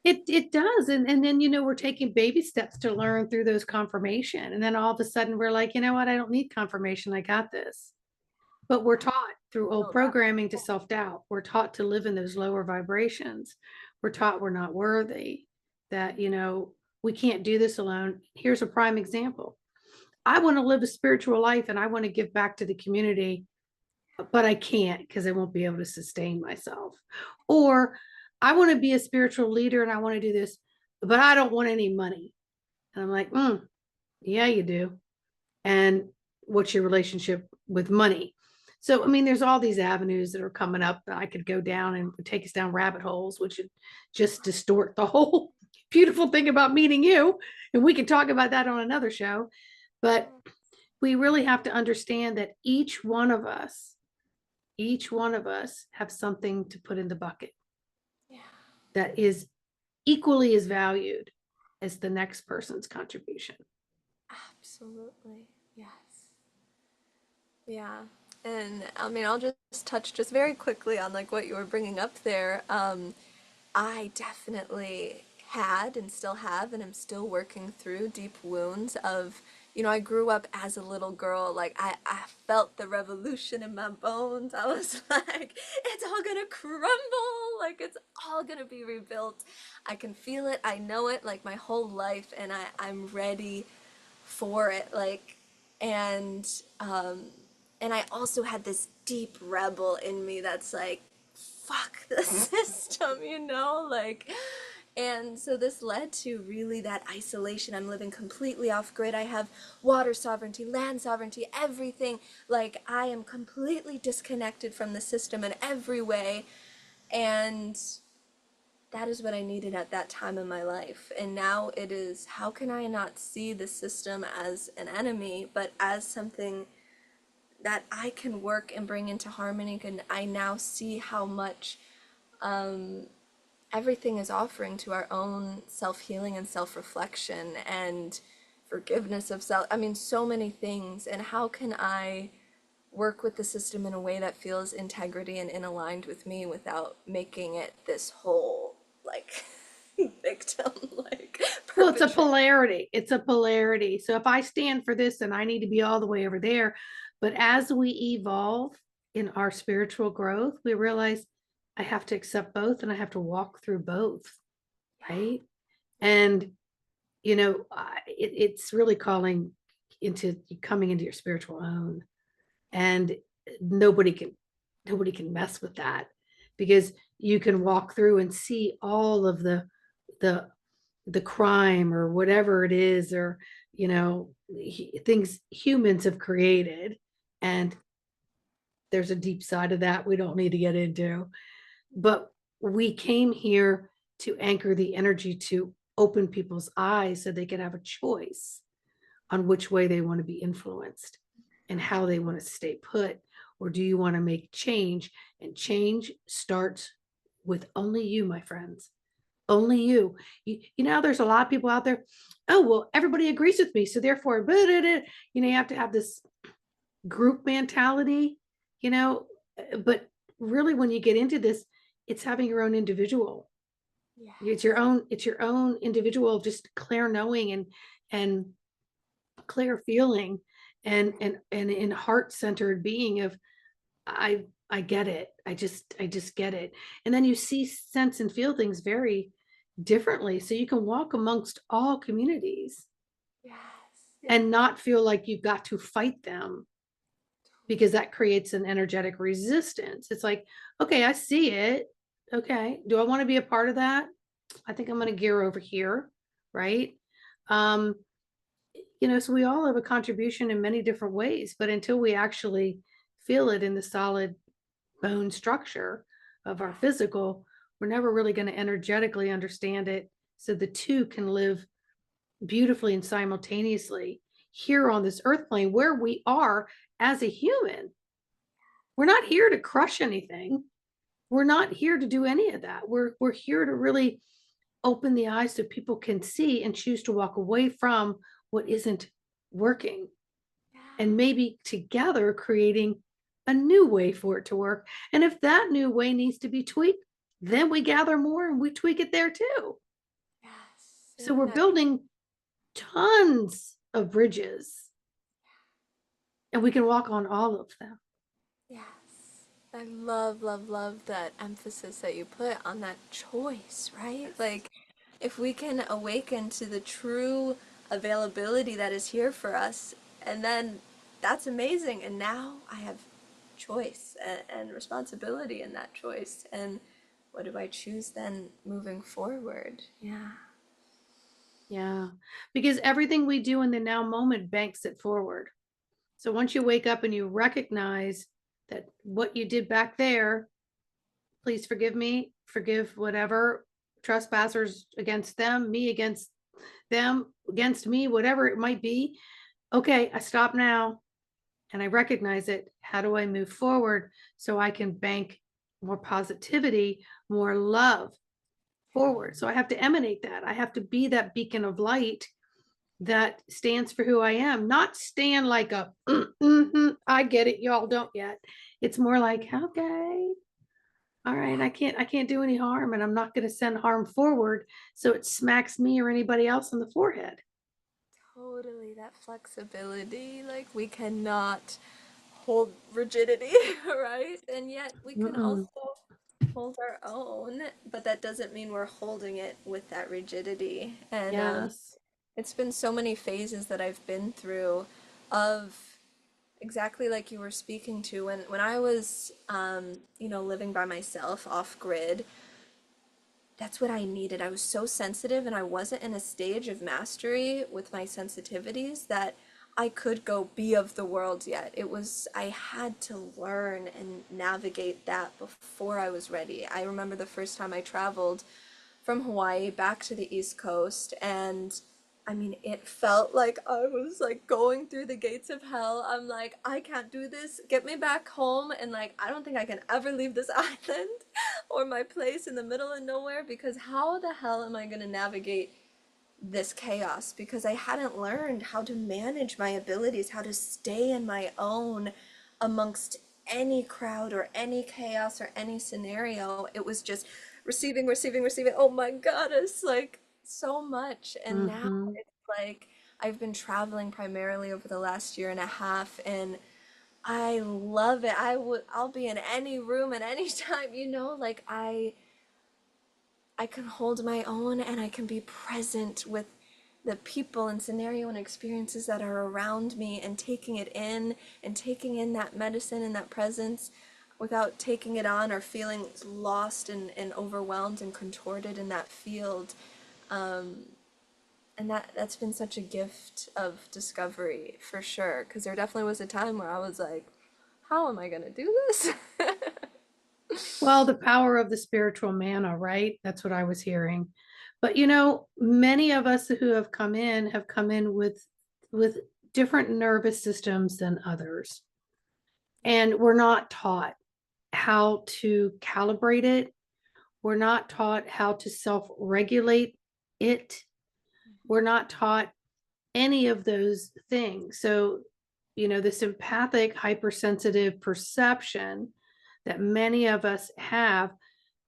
It does. And then we're taking baby steps to learn through those confirmation. And then all of a sudden we're like, you know what, I don't need confirmation. I got this. But we're taught through old Feel that. programming to self-doubt. We're taught to live in those lower vibrations. We're taught we're not worthy, that we can't do this alone. Here's a prime example. I want to live a spiritual life and I want to give back to the community, but I can't because I won't be able to sustain myself. Or I want to be a spiritual leader and I want to do this, but I don't want any money. And I'm like, yeah, you do. And what's your relationship with money? So, I mean, there's all these avenues that are coming up that I could go down and take us down rabbit holes, which would just distort the whole beautiful thing about meeting you. And we can talk about that on another show. But we really have to understand that each one of us have something to put in the bucket Yeah, that is equally as valued as the next person's contribution. absolutely. Yes. Yeah. And I mean, I'll just touch just very quickly on like what you were bringing up there. I definitely had and still have, and I'm still working through deep wounds of, I grew up as a little girl, like I felt the revolution in my bones. I was like, it's all gonna crumble, like it's all gonna be rebuilt. I can feel it, I know it, like my whole life, and I'm ready for it. Like, and and I also had this deep rebel in me that's like, fuck the system, like, and so this led to really that isolation. I'm living completely off grid. I have water sovereignty, land sovereignty, everything. Like, I am completely disconnected from the system in every way. And that is what I needed at that time in my life. And now it is, how can I not see the system as an enemy, but as something that I can work and bring into harmony? And I now see how much everything is offering to our own self-healing and self-reflection and forgiveness of self. I mean, so many things. And how can I work with the system in a way that feels integrity and in aligned with me without making it this whole, like, victim, like, Well, it's a perpetrator? polarity. It's a polarity. So if I stand for this, then I need to be all the way over there. But as we evolve in our spiritual growth, we realize I have to accept both and I have to walk through both, right? And it's really calling into coming into your spiritual own, and nobody can nobody can mess with that, because you can walk through and see all of the the crime or whatever it is, or things humans have created, and there's a deep side of that we don't need to get into. But we came here to anchor the energy, to open people's eyes so they can have a choice on which way they want to be influenced and how they want to stay put, or do you want to make change? And change starts with only you, my friends. Only you. There's a lot of people out there. Oh, well, everybody agrees with me, so therefore, blah, blah, blah. You have to have this group mentality, you know, but really when you get into this, it's having your own individual. Yes. It's your own individual, just clear knowing and clear feeling, and in heart-centered being of, I get it. I just get it. And then you see, sense, and feel things very differently. So you can walk amongst all communities Yes. and Yes. not feel like you've got to fight them, because that creates an energetic resistance. It's like, okay, I see it. Okay. Do I want to be a part of that? I think I'm going to gear over here. Right. Um, so we all have a contribution in many different ways, but until we actually feel it in the solid bone structure of our physical, we're never really going to energetically understand it. So the two can live beautifully and simultaneously here on this earth plane where we are as a human. We're not here to crush anything. We're not here to do any of that. We're here to really open the eyes so people can see and choose to walk away from what isn't working, and maybe together creating a new way for it to work. And if that new way needs to be tweaked, then we gather more and we tweak it there too. Yes. So Isn't we're that building tons of bridges, and we can walk on all of them. yes. I love, love, love that emphasis that you put on that choice, right? Like, if we can awaken to the true availability that is here for us, and then that's amazing. And now I have choice and responsibility in that choice. And what do I choose then moving forward? Yeah. Yeah. Because everything we do in the now moment banks it forward. So once you wake up and you recognize that what you did back there, please forgive me, forgive whatever trespassers against them, me against them, against me, whatever it might be. Okay, I stop now and I recognize it. How do I move forward so I can bank more positivity, more love forward? So I have to emanate that. I have to be that beacon of light that stands for who I am, not stand like a, I get it, y'all don't yet. It's more like, okay, all right, I can't do any harm, and I'm not going to send harm forward so it smacks me or anybody else on the forehead. Totally, that flexibility. Like, we cannot hold rigidity, right? And yet we can Mm-mm. also hold our own, but that doesn't mean we're holding it with that rigidity. And Yes. it's been so many phases that I've been through of exactly like you were speaking to when I was living by myself off grid. That's what I needed. I was so sensitive and I wasn't in a stage of mastery with my sensitivities that I could go be of the world yet. I had to learn and navigate that before I was ready. I remember the first time I traveled from Hawaii back to the East Coast, and I mean, it felt like I was like going through the gates of hell. I'm like, I can't do this. Get me back home. And like, I don't think I can ever leave this island or my place in the middle of nowhere, because how the hell am I going to navigate this chaos? Because I hadn't learned how to manage my abilities, how to stay in my own amongst any crowd or any chaos or any scenario. It was just receiving, receiving, receiving. Oh my God, it's like so much. And now Mm-hmm. it's like I've been traveling primarily over the last year and a half, and I love it. I'll be in any room at any time, like I can hold my own and I can be present with the people and scenario and experiences that are around me, and taking it in and taking in that medicine and that presence. without taking it on or feeling lost and overwhelmed and contorted in that field. And that's been such a gift of discovery for sure. Because there definitely was a time where I was like, how am I going to do this? Well, the power of the spiritual manna, right? That's what I was hearing. But many of us who have come in with different nervous systems than others. And we're not taught how to calibrate it. We're not taught how to self-regulate it. We're not taught any of those things. So, this empathic, hypersensitive perception that many of us have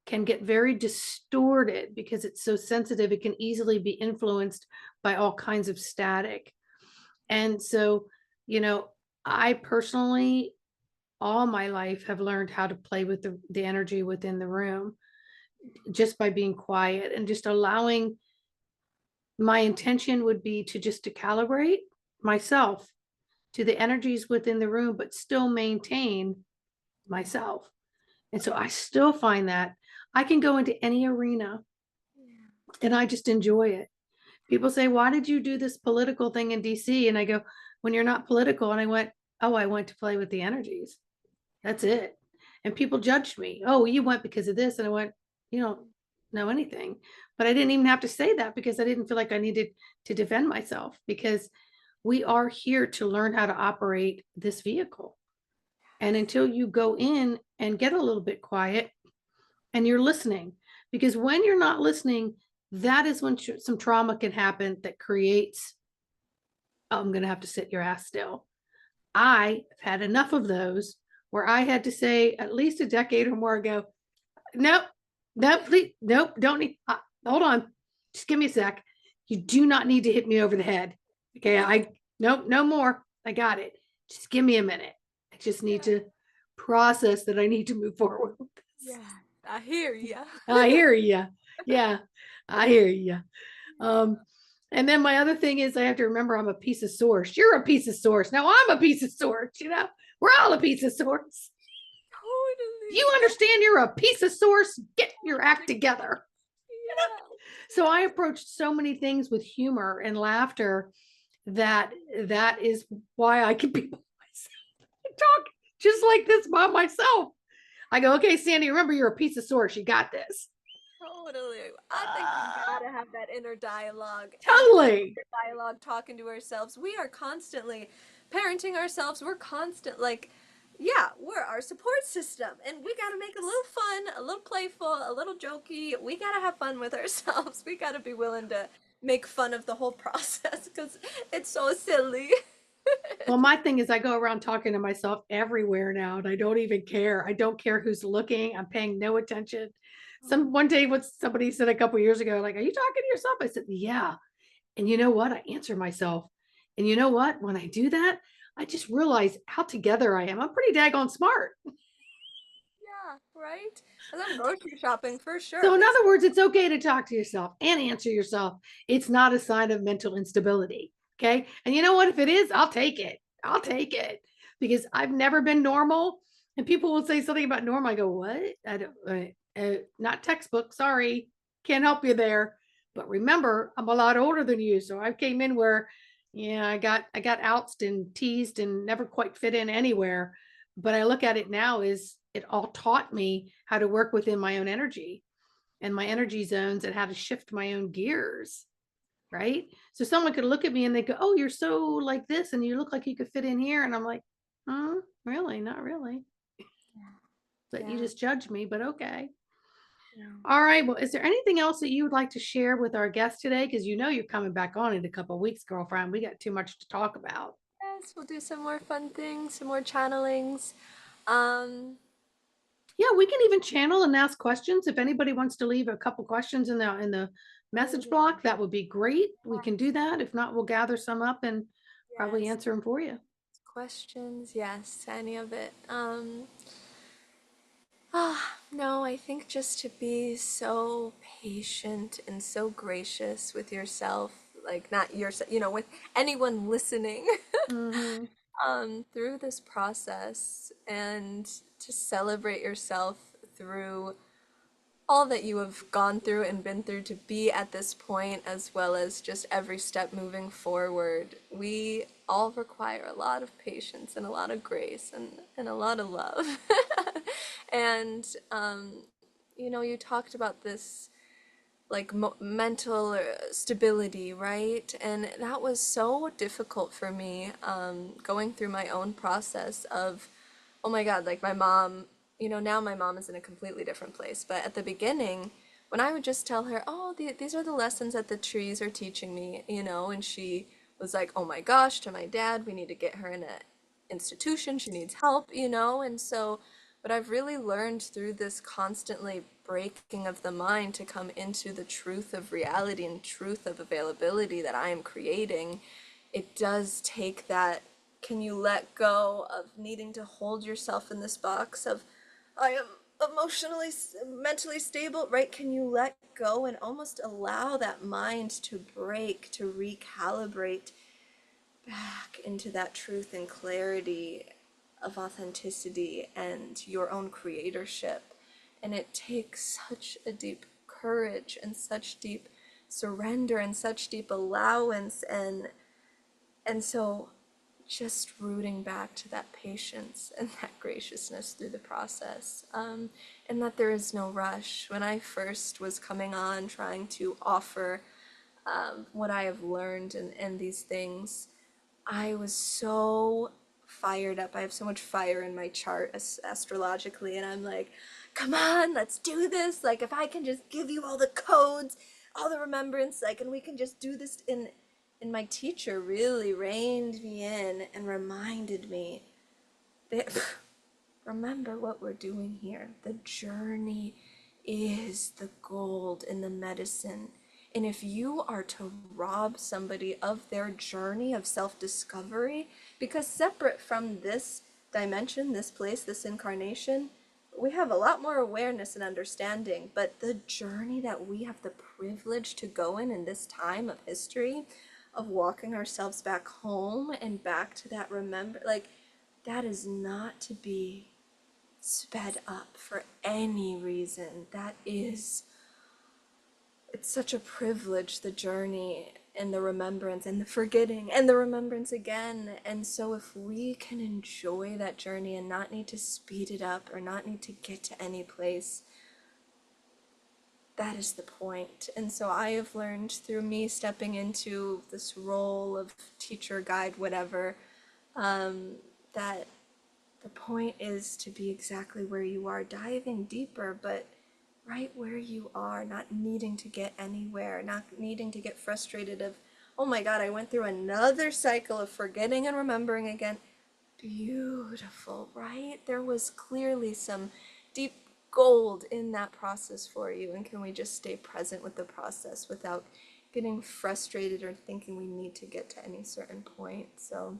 can get very distorted because it's so sensitive. It can easily be influenced by all kinds of static. And so, you know, I personally, all my life, have learned how to play with the energy within the room just by being quiet and just allowing. My intention would be to just to calibrate myself to the energies within the room, but still maintain myself. And so I still find that I can go into any arena and I just enjoy it. People say, why did you do this political thing in DC? And I go, when you're not political. And I went, oh, I went to play with the energies. That's it. And people judged me. Oh, you went because of this. And I went, you don't know anything. But I didn't even have to say that because I didn't feel like I needed to defend myself, because we are here to learn how to operate this vehicle. And until you go in and get a little bit quiet and you're listening, because when you're not listening, that is when some trauma can happen that creates, oh, I'm going to have to sit your ass still. I have had enough of those where I had to say at least a decade or more ago, nope, nope, please, nope, don't need, hold on, just give me a sec. You do not need to hit me over the head. Okay, nope, no more. I got it. Just give me a minute. I just need to process that I need to move forward with this. Yeah, I hear ya. I hear you. Yeah, I hear you. Um, and then my other thing is I have to remember I'm a piece of source. You're a piece of source. Now I'm a piece of source. We're all a piece of source. You Totally. understand you're a piece of source? Get your act together. Yeah. So I approached so many things with humor and laughter that is why I can be by myself and talk just like this by myself. I go, okay, Sandy, remember you're a piece of source. You got this. Totally. I think we gotta have that inner dialogue. Every Totally. dialogue talking to ourselves. We are constantly parenting ourselves. We're constant, like, yeah, we're our support system. And we gotta make it a little fun, a little playful, a little jokey. We gotta have fun with ourselves. We gotta be willing to make fun of the whole process because it's so silly. Well, my thing is I go around talking to myself everywhere now, and I don't even care. I don't care who's looking. I'm paying no attention. One day what somebody said a couple years ago, like, are you talking to yourself? I said, yeah. And you know what? I answer myself. And you know what? When I do that, I just realize how together I am. I'm pretty daggone smart. Yeah, right? And I'm grocery shopping for sure. So, in Makes other words, it's okay to talk to yourself and answer yourself. It's not a sign of mental instability. Okay. And you know what? If it is, I'll take it. I'll take it, because I've never been normal. And people will say something about normal. I go, what? I don't, not textbook. Sorry. Can't help you there. But remember, I'm a lot older than you. So I came in where, yeah, I got outsed and teased and never quite fit in anywhere. But I look at it now as it all taught me how to work within my own energy and my energy zones and how to shift my own gears. Right. So someone could look at me and they go, oh, you're so like this and you look like you could fit in here. And I'm like, really? Not really. But you yeah. just judge me, but okay. Yeah. All right. Well, is there anything else that you would like to share with our guest today? Because you're coming back on in a couple of weeks, girlfriend. We got too much to talk about. Yes, we'll do some more fun things, some more channelings. Um, Yeah, we can even channel and ask questions. If anybody wants to leave a couple questions in the oh message yeah, block, that would be great. We can do yes, that. If not, we'll gather some up and probably yes. answer them for you. Questions, yes, any of it. Ah, no, I think just to be so patient and so gracious with yourself, like not yourself, with anyone listening. Mm-hmm. through this process and to celebrate yourself through all that you have gone through and been through to be at this point, as well as just every step moving forward. We all require a lot of patience and a lot of grace and a lot of love. And, you talked about this like mental stability, right? And that was so difficult for me, going through my own process of, oh my God, like my mom, now my mom is in a completely different place. But at the beginning, when I would just tell her, oh, these are the lessons that the trees are teaching me, and she was like, oh my gosh, to my dad, we need to get her in a institution, she needs help, and so what I've really learned through this constantly breaking of the mind to come into the truth of reality and truth of availability that I am creating, it does take that. Can you let go of needing to hold yourself in this box of, I am emotionally, mentally stable, right? Can you let go and almost allow that mind to break, to recalibrate back into that truth and clarity of authenticity and your own creatorship. And it takes such a deep courage and such deep surrender and such deep allowance, and so just rooting back to that patience and that graciousness through the process, and that there is no rush. When I first was coming on trying to offer what I have learned and these things, I was so fired up. I have so much fire in my chart astrologically, and I'm like, come on, let's do this. Like, if I can just give you all the codes, all the remembrance, like, and we can just do this. And my teacher really reined me in and reminded me that remember what we're doing here. The journey is the gold in the medicine. And if you are to rob somebody of their journey of self-discovery, because separate from this dimension, this place, this incarnation, we have a lot more awareness and understanding, but the journey that we have the privilege to go in this time of history, of walking ourselves back home and back to that remember, like, that is not to be sped up for any reason. It's such a privilege, the journey and the remembrance and the forgetting and the remembrance again. And so if we can enjoy that journey and not need to speed it up or not need to get to any place, that is the point. And so I have learned through me stepping into this role of teacher, guide, whatever, that the point is to be exactly where you are, diving deeper, but right where you are, not needing to get anywhere, not needing to get frustrated of, oh my God, I went through another cycle of forgetting and remembering again. Beautiful, right? There was clearly some deep gold in that process for you. And can we just stay present with the process without getting frustrated or thinking we need to get to any certain point? So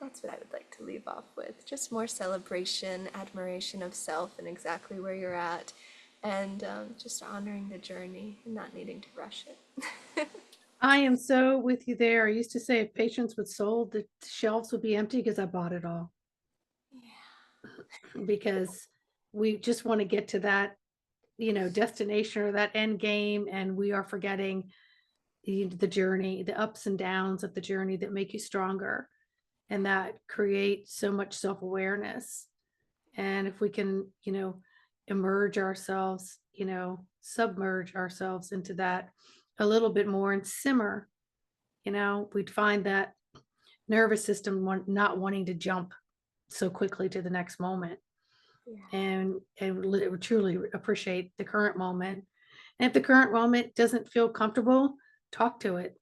that's what I would like to leave off with. Just more celebration, admiration of self and exactly where you're at, and just honoring the journey and not needing to rush it. I am so with you there. I used to say if patience was sold, the shelves would be empty because I bought it all. Because we just want to get to that, destination or that end game, and we are forgetting the journey, the ups and downs of the journey that make you stronger and that create so much self-awareness. And if we can, emerge ourselves, submerge ourselves into that a little bit more and simmer, we'd find that nervous system not wanting to jump so quickly to the next moment, Yeah. and truly appreciate the current moment. And if the current moment doesn't feel comfortable, talk to it.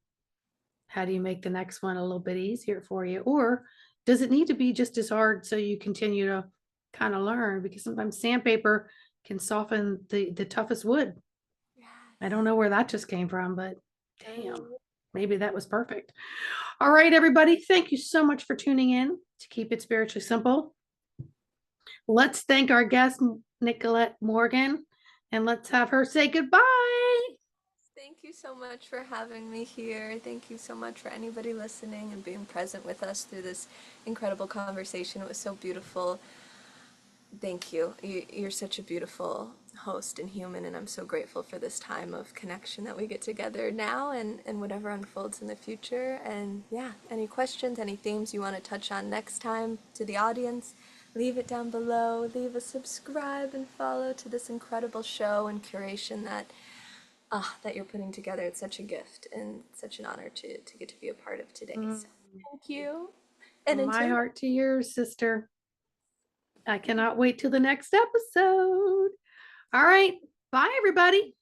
How do you make the next one a little bit easier for you? Or does it need to be just as hard so you continue to kind of learn? Because sometimes sandpaper can soften the toughest wood. I don't know where that just came from, but damn, maybe that was perfect. All right, everybody. Thank you so much for tuning in to Keep It Spiritually Simple. Let's thank our guest, Nicolette Morgan, and let's have her say goodbye. Thank you so much for having me here. Thank you so much for anybody listening and being present with us through this incredible conversation. It was so beautiful. Thank you. You're such a beautiful host and human, and I'm so grateful for this time of connection that we get together now and whatever unfolds in the future. And yeah, any questions, any themes you want to touch on next time to the audience, leave it down below. Leave a subscribe and follow to this incredible show and curation that you're putting together. It's such a gift and such an honor to get to be a part of today. Mm, So thank you. And my until heart to yours, sister. I cannot wait till the next episode. All right. Bye, everybody.